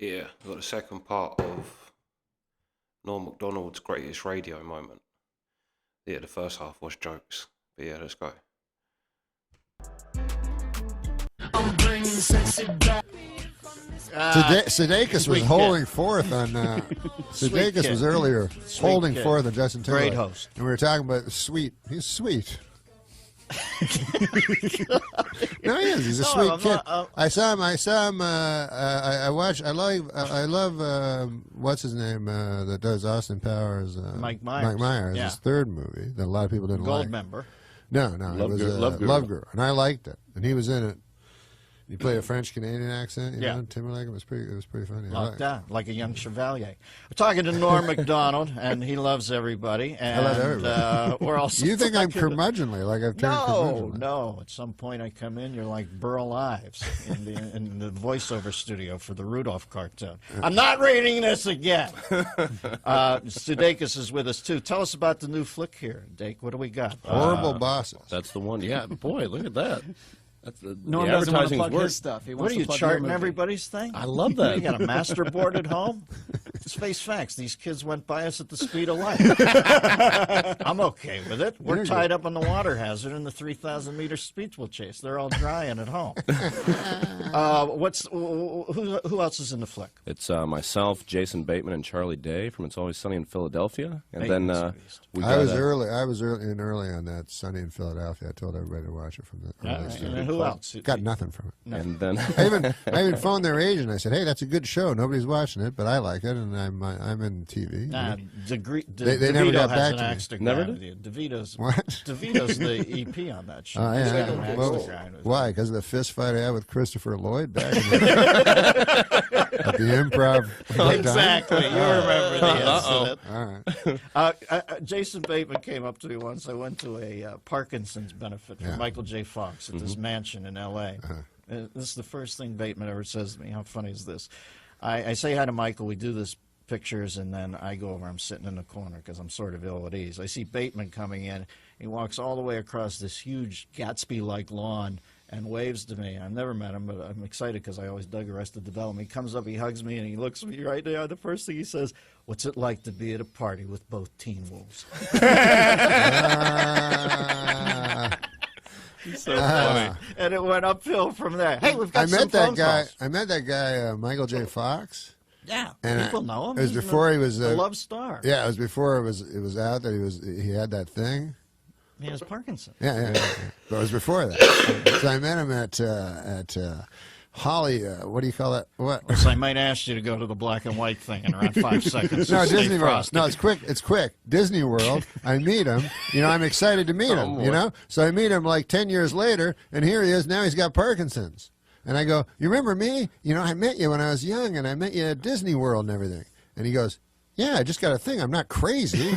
Yeah, we got the second part of Macdonald's greatest radio moment. Yeah, the first half was jokes. But yeah, let's go. Sudeikis was holding forth on. Sudeikis was earlier holding forth on Justin Timberlake. Great host. And we were talking about sweet. He's sweet. No, he is. He's a sweet kid. I saw him. I watched. I love. What's his name? That does Austin Powers. Mike Myers. Mike Myers. Yeah. His third movie that a lot of people didn't like. Gold member. No, it was Love Guru, and I liked it. And he was in it. He played a French Canadian accent. You know, Timberlake. It was pretty funny. Like a young Chevalier. We're talking to Norm Macdonald, and he loves everybody. And, I love everybody. We're also you think I'm curmudgeonly, like I've turned curmudgeonly? No. At some point I come in, you're like Burl Ives in the voiceover studio for the Rudolph cartoon. I'm not reading this again. Sudeikis is with us, too. Tell us about the new flick here, Dake. What do we got? Horrible Bosses. That's the one. Yeah, boy, look at that. That's the doesn't want to plug work. his stuff. He What wants are you to plug charting your movie. everybody's thing? I love that. You got a master board at home? Let's face facts. These kids went by us at the speed of light. I'm okay with it. We're tied up on the water hazard in the 3,000-meter speedwell chase. They're all drying at home. Who else is in the flick? It's myself, Jason Bateman, and Charlie Day from It's Always Sunny in Philadelphia. And then we got I was early on that Sunny in Philadelphia. I told everybody to watch it from the early Right. start. And who else? Got nothing from it. And then I even phoned their agent. I said, "Hey, that's a good show. Nobody's watching it, but I like it, and I'm in TV." They never got has back an to me. axe to Never grind with you. DeVito's What? DeVito's the EP on that show. Yeah. He's got an axe Well, to grind with. why? Because of the fist fight I had with Christopher Lloyd back in the, at the Improv. Exactly. You remember the incident. All right. Jason Bateman came up to me once. I went to a Parkinson's benefit for Michael J. Fox at this mansion in L.A. This is the first thing Bateman ever says to me. How funny is this? I say hi to Michael. We do this pictures, and then I go over. I'm sitting in the corner because I'm sort of ill at ease. I see Bateman coming in. He walks all the way across this huge Gatsby-like lawn and waves to me. I've never met him, but I'm excited because I always dug Arrested Development. He comes up, he hugs me, and he looks me right there. The first thing he says, "What's it like to be at a party with both teen wolves?" so funny. And it went uphill from there. Hey, we've got some phone calls. I met that guy, Michael J. Fox. Yeah, And people know him. It was He's before he was a love star. Yeah, it was before it was out that he had that thing. He has Parkinson's. Yeah. But it was before that. So I met him at Holly. What do you call that? What? So I might ask you to go to the black and white thing in around 5 seconds. No, Stay Disney World. frosty. No, it's quick. It's quick. Disney World. I meet him. I'm excited to meet him. So I meet him like 10 years later, and here he is. Now he's got Parkinson's. And I go, "You remember me? I met you when I was young, and I met you at Disney World and everything." And he goes, "Yeah, I just got a thing. I'm not crazy."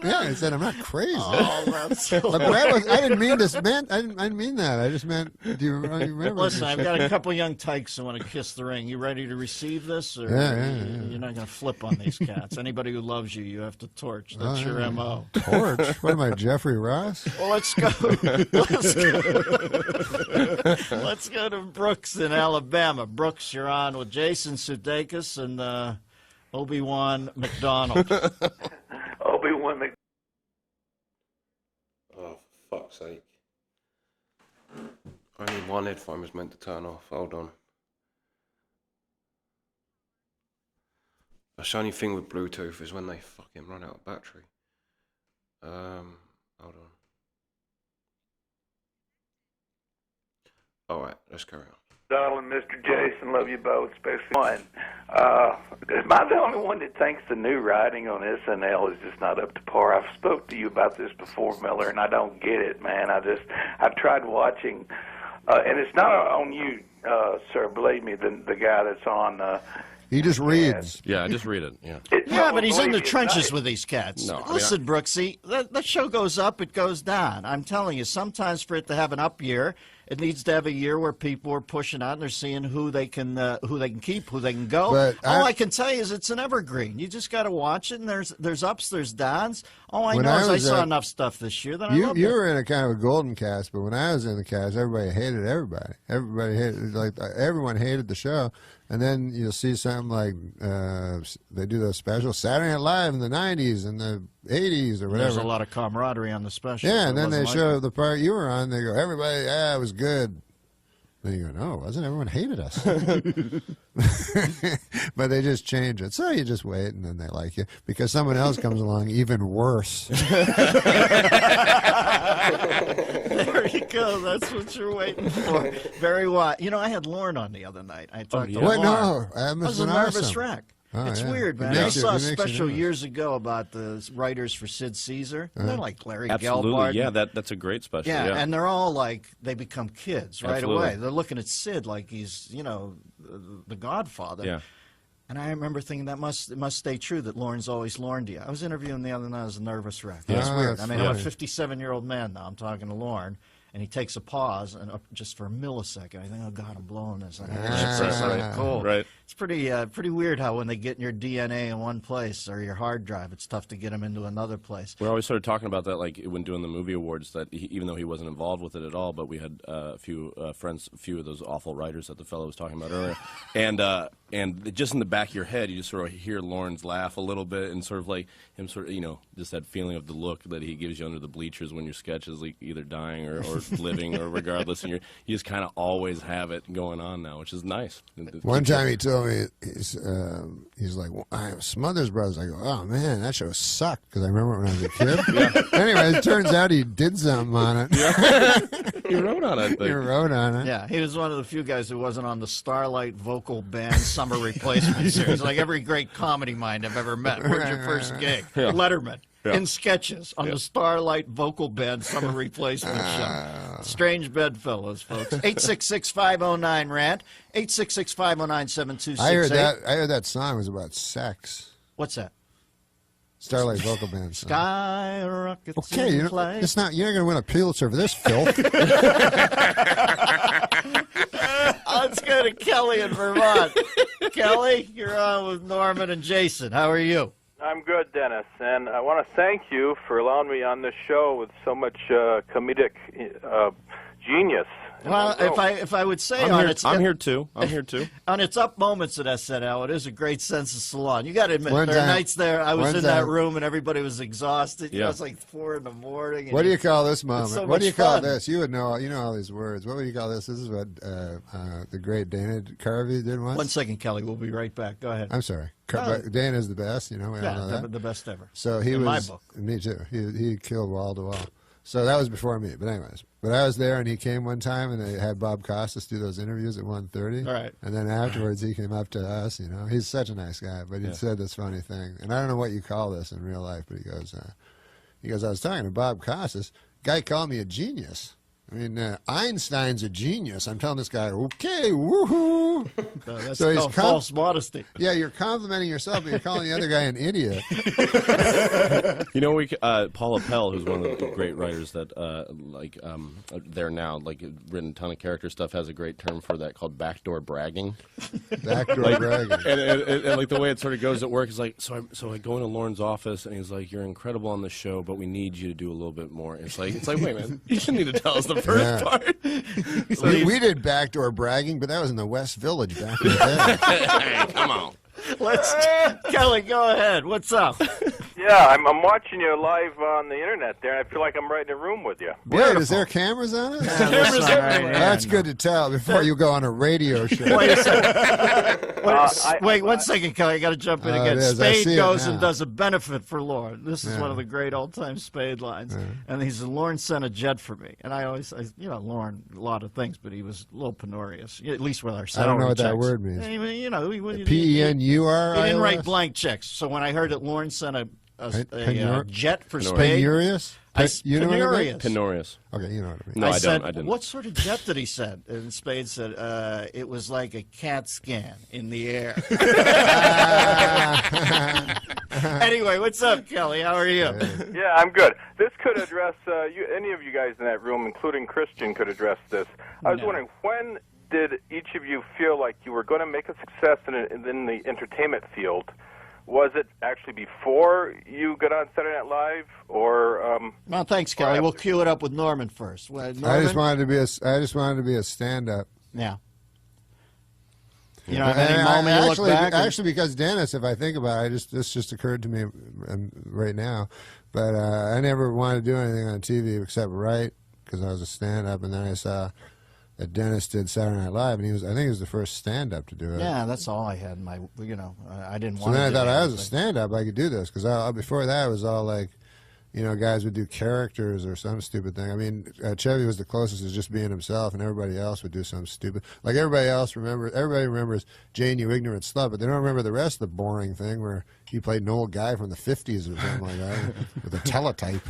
Yeah, I said, "I'm not crazy." Oh, that's so But I didn't mean this. I didn't mean that. I just meant. Do you remember? Listen, I've got a couple young tykes who want to kiss the ring. You ready to receive this? Or Yeah. You're not going to flip on these cats. Anybody who loves you, you have to torch. That's your M.O. Torch. What am I, Jeffrey Ross? Well, let's go. Let's go to Brooks in Alabama. Brooks, you're on with Jason Sudeikis and Obi-Wan Macdonald. Obi-Wan Mc... Oh, for fuck's sake. Only one headphone was meant to turn off. Hold on. That's the only thing with Bluetooth is when they fucking run out of battery. Hold on. Alright, let's carry on. Donald and Mr. Jason, love you both, especially one. Am I the only one that thinks the new writing on SNL is just not up to par? I've spoke to you about this before, Miller, and I don't get it, man. I've tried watching, and it's not on you, sir. Believe me, the guy that's on. He just reads. Yeah, I just read it. Yeah. Yeah, but he's in the trenches with these cats. No, Listen, Brooksy, that show goes up, it goes down. I'm telling you, sometimes for it to have an up year, It needs to have a year where people are pushing out and they're seeing who they can keep, who they can go. But all I can tell you is it's an evergreen. You just got to watch it, and there's ups, there's downs. All I know is I saw enough stuff this year that I loved it. You were in a kind of a golden cast, but when I was in the cast, everybody hated everybody. Everybody hated, like, everyone hated the show. And then you'll see something like they do those specials, Saturday Night Live in the 90s and the 80s or whatever. There's a lot of camaraderie on the special. Yeah, and then they show the part you were on. They go, everybody, it was good. Then you go, no, it wasn't. Everyone hated us. But they just change it. So you just wait, and then they like you. Because someone else comes along even worse. There you go. That's what you're waiting for. Very wise. You know, I had Lauren on the other night. I talked to Lauren. No, I was a nervous wreck. Oh, it's weird, man. I saw a special years ago about the writers for Sid Caesar. They're like Larry Gelbart. Yeah, that's a great special. Yeah, and they're all like, they become kids right away. They're looking at Sid like he's, the Godfather. Yeah. And I remember thinking it must stay true that Lauren's always Lauren you. I was interviewing the other night as a nervous wreck. Yeah. It's weird. I mean, I'm a 57-year-old man now. I'm talking to Lauren. And he takes a pause, and just for a millisecond, I think, oh, God, I'm blowing this. Cool. Right. It's pretty weird how when they get in your DNA in one place or your hard drive, it's tough to get them into another place. We're always sort of talking about that, like when doing the movie awards, that even though he wasn't involved with it at all, but we had a few friends, a few of those awful writers that the fellow was talking about earlier, and just in the back of your head, you just sort of hear Lawrence laugh a little bit, and sort of like him, just that feeling of the look that he gives you under the bleachers when your sketch is like either dying or living or regardless, and you just kind of always have it going on now, which is nice. One time he told me, he's like, Smothers Brothers. I go, oh man, that show sucked, because I remember when I was a kid. Anyway, it turns out he did something on it. He wrote on it. He wrote on it. Yeah, he was one of the few guys who wasn't on the Starlight Vocal Band Summer Replacement Series, like every great comedy mind I've ever met. Where's your first gig? Yeah. Letterman. Yeah. In sketches on the Starlight Vocal Band Summer Replacement Show. Strange bedfellows, folks. 866-509-RANT, 866-509-7268. I heard that song was about sex. What's that? Starlight Vocal Band song. Skyrockets. Okay, you're not going to win a Pulitzer for this filth. Let's go to Kelly in Vermont. Kelly, you're on with Norman and Jason. How are you? I'm good, Dennis, and I want to thank you for allowing me on this show with so much comedic genius. Well, if I would say I'm here too. On its up moments at SNL, it is a great sense of salon. You got to admit, there are nights there I was in that room and everybody was exhausted. Yeah. It was like 4 in the morning. What do you call this moment? So what do you call fun. this? You would know. You know all these words. What would you call this? This is what the great Dana Carvey did once. 1 second, Kelly. We'll be right back. Go ahead. I'm sorry. Dana's the best. We all know that. The best ever. So he in was. my book. Me too. He killed wall to wall. So that was before me. But anyways, I was there and he came one time and they had Bob Costas do those interviews at 1:30. All right. And then afterwards he came up to us. He's such a nice guy, but he said this funny thing, and I don't know what you call this in real life, but he goes, I was talking to Bob Costas. Guy called me a genius. I mean, Einstein's a genius. I'm telling this guy, okay, woohoo. That's called false modesty. Yeah, you're complimenting yourself, but you're calling the other guy an idiot. Paul Appel, who's one of the great writers that, there now, like, written a ton of character stuff, has a great term for that called backdoor bragging. Backdoor bragging. And like the way it sort of goes at work is like, so I go into Lauren's office and he's like, you're incredible on the show, but we need you to do a little bit more. And it's like, wait, man, you shouldn't need to tell us the first part. We did backdoor bragging, but that was in the West Village back in the day. Hey, come on. Kelly, go ahead. What's up? Yeah, I'm watching you live on the internet there, and I feel like I'm right in a room with you. Wait, is there cameras on it? That's good to tell before you go on a radio show. Wait a second. Wait 1 second, Kelly. I got to jump in again. Spade goes and does a benefit for Lauren. This is one of the great old-time Spade lines. And he said, Lauren sent a jet for me. And I always, Lauren, a lot of things, but he was a little penurious, at least with our salary I don't know what checks. that word means. P-E-N-U-R? He didn't write blank checks. So when I heard that Lauren sent a jet for Spade. Penurious? Penurious. Penurious. Okay, you know what I mean. No, I said, didn't. What sort of jet did he send? And Spade said, it was like a CAT scan in the air. Anyway, what's up, Kelly? How are you? Yeah, I'm good. This could address, any of you guys in that room, including Christian, could address this. I was wondering, when did each of you feel like you were going to make a success in the entertainment field? Was it actually before you got on Saturday Night Live, or? Well, thanks, Kelly. We'll cue it up with Norman first. Norman? I just wanted to be a stand-up. Yeah. You know, any moment you look back? Actually, because Dennis, if I think about it, this just occurred to me right now. But I never wanted to do anything on TV except write, because I was a stand-up, and then I saw that Dennis did Saturday Night Live, and I think he was the first stand-up to do it. Yeah, that's all I had in my, I didn't want to. So then I thought I was a stand-up, I could do this, because before that it was all like, guys would do characters or some stupid thing. I mean, Chevy was the closest to just being himself, and everybody else would do something stupid. Like everybody remembers Jane, You Ignorant Slut, but they don't remember the rest of the boring thing where he played an old guy from the 50s or something like that with a teletype.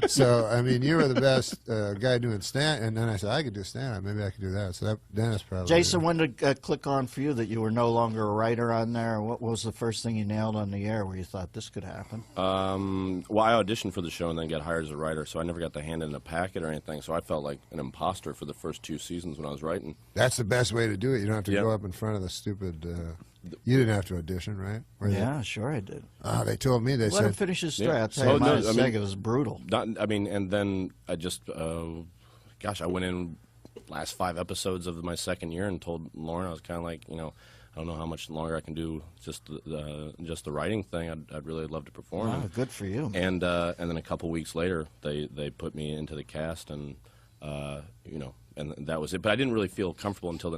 So, I mean, you were the best guy doing stand, and then I said, I could do stand-up. Maybe I could do that. So that Dennis probably. Jason, when did click on for you that you were no longer a writer on there? What was the first thing you nailed on the air where you thought this could happen? Well, I auditioned for the show and then got hired as a writer, so I never got to hand in a packet or anything. So I felt like an imposter for the first 2 seasons when I was writing. That's the best way to do it. You don't have to go up in front of the stupid. You didn't have to audition, right? Yeah, sure I did. They told me Let him finish his story. I'll tell you, it was brutal. And then I just, I went in last 5 episodes of my second year and told Lauren, I was kind of like, I don't know how much longer I can do just the writing thing. I'd really love to perform. Wow, good for you. And then a couple weeks later, they put me into the cast, and and that was it. But I didn't really feel comfortable until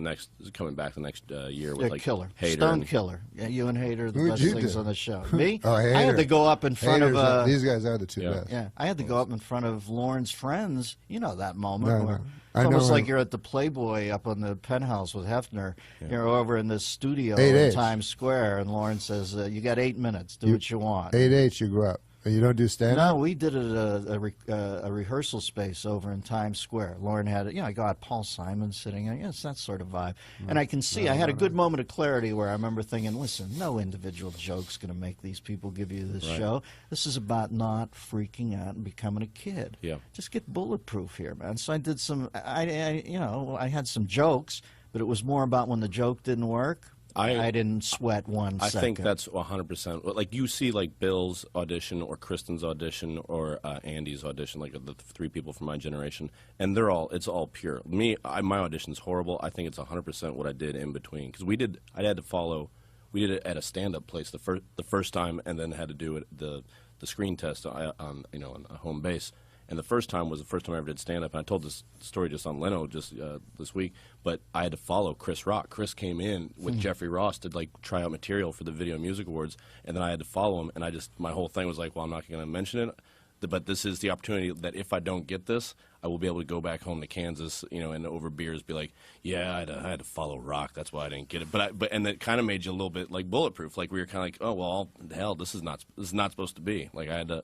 coming back the next year with like Killer, Hader Stone Killer. Yeah, you and Hader are the best things on the show. Me? Oh, Hader. I had to go up in front of. These guys are the two best. Yeah, I had to go up in front of Lauren's friends. You know that moment. No, where no. It's almost like you're at the Playboy up on the penthouse with Hefner. You're over in this studio in Times Square, and Lauren says, "You got 8 minutes. Do what you want." 8H, you go up. And you don't do stand-up? No, we did it at a rehearsal space over in Times Square. Lauren had it. I got Paul Simon sitting there. It's that sort of vibe. And I can see, I had a good moment of clarity where I remember thinking, listen, no individual joke's going to make these people give you this show. This is about not freaking out and becoming a kid. Yeah. Just get bulletproof here, man. So I did some, I had some jokes, but it was more about when the joke didn't work. I didn't sweat 1 second. I think that's 100%. Like you see, like Bill's audition or Kristen's audition or Andy's audition, like the 3 people from my generation, and it's all pure. My audition's horrible. I think it's 100% what I did in between, because we did it at a stand-up place the first time, and then had to do it the screen test on a home base. And the first time was the first time I ever did stand-up. And I told this story just on Leno this week. But I had to follow Chris Rock. Chris came in with Jeffrey Ross to try out material for the Video Music Awards, and then I had to follow him. And my whole thing was like, well, I'm not going to mention it, but this is the opportunity that if I don't get this, I will be able to go back home to Kansas, and over beers be like, yeah, I had to follow Rock. That's why I didn't get it. And that kind of made you a little bit like bulletproof. Like we were kind of like, oh well, hell, this is not supposed to be. Like I had to,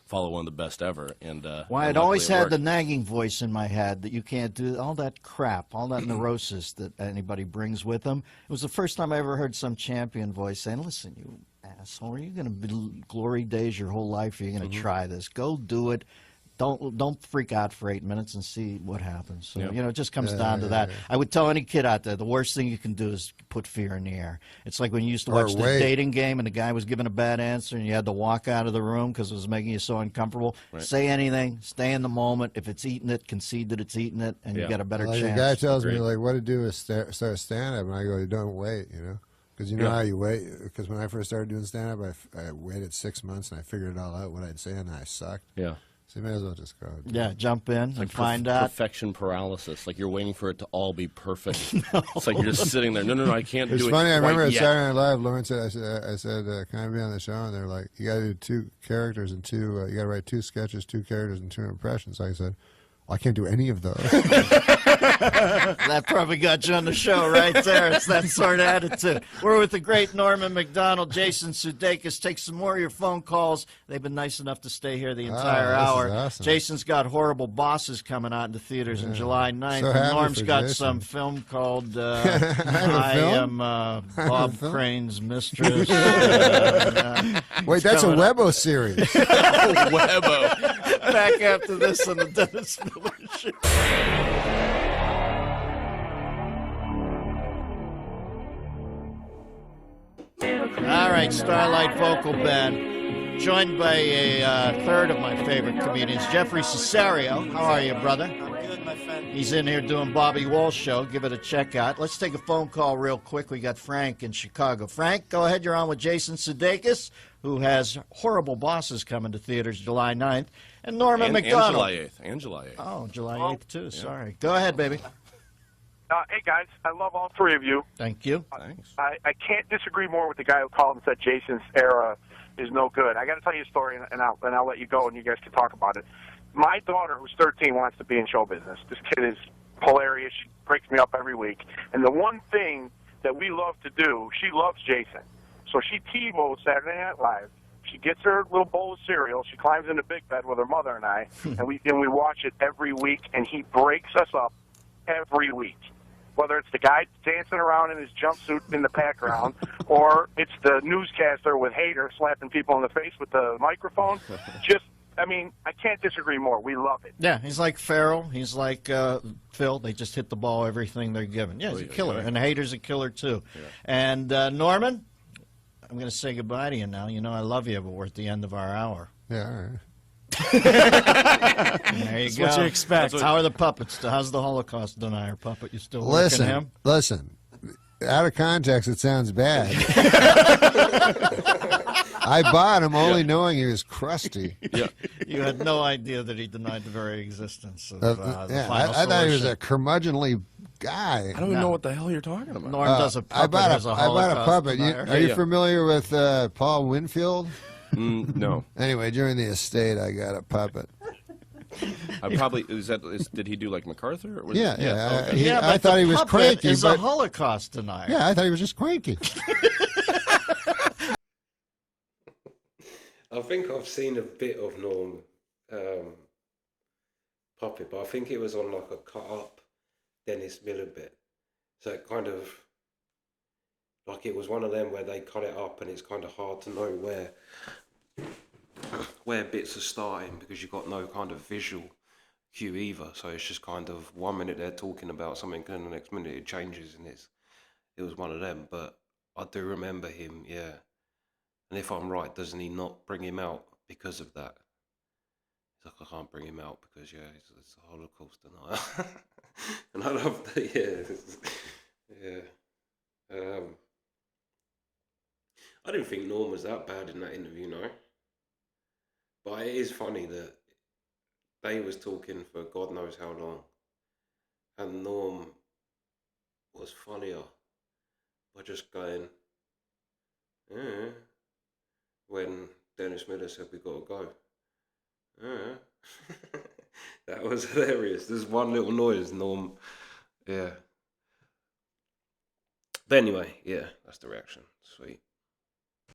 follow one of the best ever. And I'd always had the nagging voice in my head that you can't do all that crap, all that neurosis that anybody brings with them. It was the first time I ever heard some champion voice saying, listen, you asshole, are you going to be glory days your whole life? Or are you going to try this? Go do it. Don't freak out for 8 minutes and see what happens. So, it just comes down to that. I would tell any kid out there, the worst thing you can do is put fear in the air. It's like when you used to watch the dating game and the guy was giving a bad answer and you had to walk out of the room because it was making you so uncomfortable. Right. Say anything. Stay in the moment. If it's eating it, concede that it's eating it, and you get a better chance. The guy tells me, like, what to do is start stand-up, and I go, don't wait, Because you know how you wait. Because when I first started doing stand-up, I waited 6 months, and I figured it all out, what I'd say, and I sucked. Yeah. So you may as well just go. Yeah, jump in and find out. Perfection paralysis. Like you're waiting for it to all be perfect. No. It's like you're just sitting there. No, I can't do it. It's funny. I remember at Saturday Night Live, Lauren said, I said, can I be on the show? And they're like, you got to do 2 characters and 2, you got to write 2 sketches, 2 characters, and 2 impressions. So I said, I can't do any of those. That probably got you on the show right there. It's that sort of attitude. We're with the great Norman Macdonald. Jason Sudeikis. Take some more of your phone calls. They've been nice enough to stay here the entire hour. Awesome. Jason's got Horrible Bosses coming out in the theaters on July 9th. So and Norm's got some film called I Am Bob Crane's Mistress. Wait, that's a Webbo series. Webbo. Back after this on the Dennis Miller Show. All right, Starlight Vocal Band, joined by a third of my favorite comedians, Jeffrey Cesario. How are you, brother? I'm good, my friend. He's in here doing Bobby Walsh Show. Give it a check out. Let's take a phone call real quick. We got Frank in Chicago. Frank, go ahead. You're on with Jason Sudeikis, who has Horrible Bosses coming to theaters July 9th, and Norman Macdonald. And July 8th. Oh, July 8th, too. Sorry. Go ahead, baby. Hey, guys, I love all three of you. Thank you. Thanks. I can't disagree more with the guy who called and said Jason's era is no good. I got to tell you a story, and I'll let you go, and you guys can talk about it. My daughter, who's 13, wants to be in show business. This kid is hilarious. She breaks me up every week. And the one thing that we love to do, she loves Jason. So she TiVos Saturday Night Live. She gets her little bowl of cereal. She climbs into big bed with her mother and I, and we watch it every week, and he breaks us up every week. Whether it's the guy dancing around in his jumpsuit in the background, or it's the newscaster with Hader slapping people in the face with the microphone. I can't disagree more. We love it. Yeah, he's like Farrell. He's like Phil. They just hit the ball everything they're given. Yeah, he's a killer. And Hader's a killer, too. Yeah. And Norman, I'm going to say goodbye to you now. You know I love you, but we're at the end of our hour. Yeah, all right. There you go. What you expect. How are the puppets? How's the Holocaust denier puppet? You still working him? Listen. Out of context, it sounds bad. I bought him only knowing he was crusty. Yeah. You had no idea that he denied the very existence of the yeah, final I thought he was solution. a curmudgeonly guy. I don't even know what the hell you're talking about. Norm does a puppet. I bought as a a Holocaust puppet. denier. Are you familiar with Paul Winfield? No. Anyway, during the estate, I got a puppet. I probably did he do like MacArthur? Or was Yeah, it, yeah. Okay. But I thought the he was puppet cranky. Is but, a Holocaust denier. yeah, I thought he was just cranky. I think I've seen a bit of Norm puppet, but I think it was on like a cut up Dennis Miller bit. So it kind of like it was one of them where they cut it up and it's kind of hard to know where bits are starting because you've got no kind of visual cue either. So it's just kind of 1 minute they're talking about something and the next minute it changes, and it was one of them. But I do remember him, yeah. And if I'm right, doesn't he not bring him out because of that? He's like, I can't bring him out because, yeah, it's a Holocaust denier. And I love that, yeah. I didn't think Norm was that bad in that interview, no. But it is funny that they was talking for God knows how long, and Norm was funnier by just going, when Dennis Miller said we got to go. That was hilarious. There's one little noise, Norm. Yeah. But anyway, yeah, that's the reaction. Sweet.